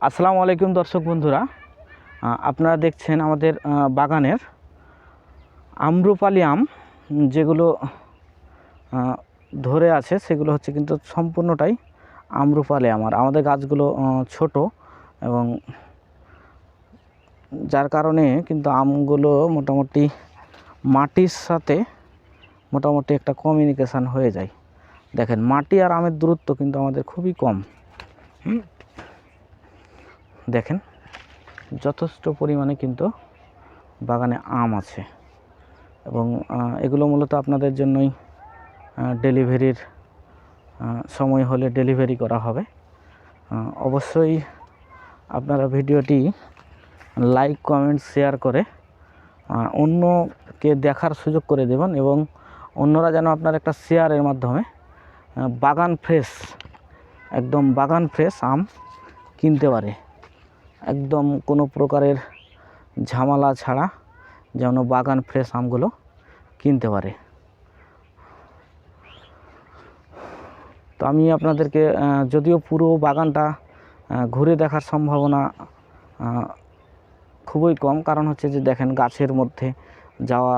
আসসালামু আলাইকুম দর্শক বন্ধুরা, আপনারা দেখছেন আমাদের বাগানের আম্রপালি আম যেগুলো ধরে আছে সেগুলো হচ্ছে কিন্তু সম্পূর্ণটাই আম্রপালি আম। আর আমাদের গাছগুলো ছোট এবং যার কারণে কিন্তু আমগুলো মোটামুটি মাটির সাথে মোটামুটি একটা কমিউনিকেশান হয়ে যায়। দেখেন, মাটি আর আমের দূরত্ব কিন্তু আমাদের খুবই কম। দেখেন, যথেষ্ট পরিমাণে কিন্তু বাগানে আম আছে এবং এগুলো মূলত আপনাদের জন্যই ডেলিভারির সময় হলে ডেলিভারি করা হবে। অবশ্যই আপনারা ভিডিওটি লাইক, কমেন্ট, শেয়ার করে অন্যকে দেখার সুযোগ করে দেবেন এবং অন্যরা যেন আপনার একটা শেয়ারের মাধ্যমে বাগান ফ্রেশ, একদম বাগান ফ্রেশ আম কিনতে পারে, একদম কোনো প্রকারের ঝামেলা ছাড়া যেন বাগান ফ্রেশ আমগুলো কিনতে পারে। তো আমি আপনাদেরকে যদিও পুরো বাগানটা ঘুরে দেখার সম্ভাবনা খুবই কম, কারণ হচ্ছে যে দেখেন গাছের মধ্যে যাওয়া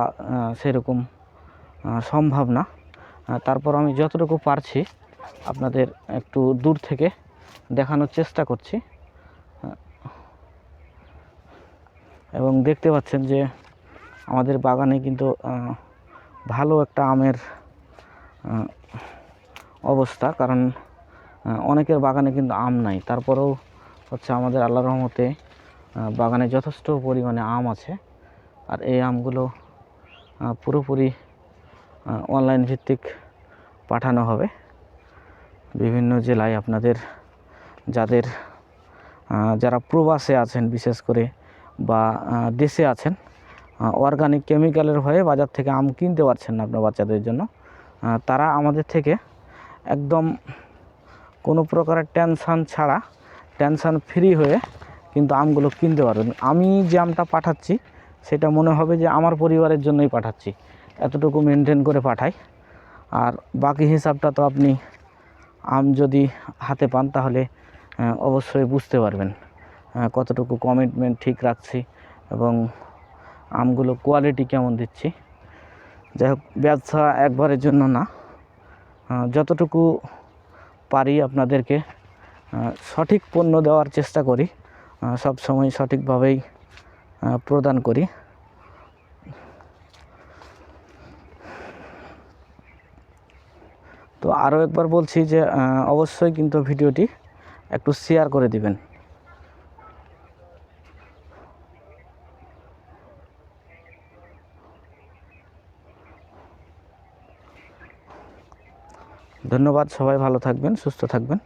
সেরকম সম্ভব না। তারপর আমি যতটুকু পারছি আপনাদের একটু দূর থেকে দেখানোর চেষ্টা করছি এবং দেখতে পাচ্ছেন যে আমাদের বাগানে কিন্তু ভালো একটা আমের অবস্থা, কারণ অনেকের বাগানে কিন্তু আম নাই, তারপরেও হচ্ছে আমাদের আল্লাহর রহমতে বাগানে যথেষ্ট পরিমাণে আম আছে। আর এই আমগুলো পুরোপুরি অনলাইন ভিত্তিক পাঠানো হবে বিভিন্ন জেলায়। আপনাদের যারা প্রবাসে আছেন বিশেষ করে বা দেশে আছেন, অর্গানিক কেমিক্যালের ভয়ে বাজার থেকে আম কিনতে পারছেন না আপনার বাচ্চাদের জন্য, তারা আমাদের থেকে একদম কোনো প্রকারের টেনশান ছাড়া, টেনশান ফ্রি হয়ে কিন্তু আমগুলো কিনতে পারবেন। আমি যে আমটা পাঠাচ্ছি সেটা মনে হবে যে আমার পরিবারের জন্যই পাঠাচ্ছি, এতটুকু মেনটেন করে পাঠাই। আর বাকি হিসাবটা তো আপনি আম যদি হাতে পান তাহলে অবশ্যই বুঝতে পারবেন কতটুকু কমিটমেন্ট ঠিক রাখছি এবং আমগুলো কোয়ালিটি কেমন দিচ্ছি। যাই হোক, ব্যবসা একবারের জন্য না, যতটুকু পারি আপনাদেরকে সঠিক পণ্য দেওয়ার চেষ্টা করি, সব সময় সঠিকভাবেই প্রদান করি। তো আরও একবার বলছি যে অবশ্যই কিন্তু ভিডিওটি একটু শেয়ার করে দিবেন। ধন্যবাদ, সবাই ভালো থাকবেন, সুস্থ থাকবেন।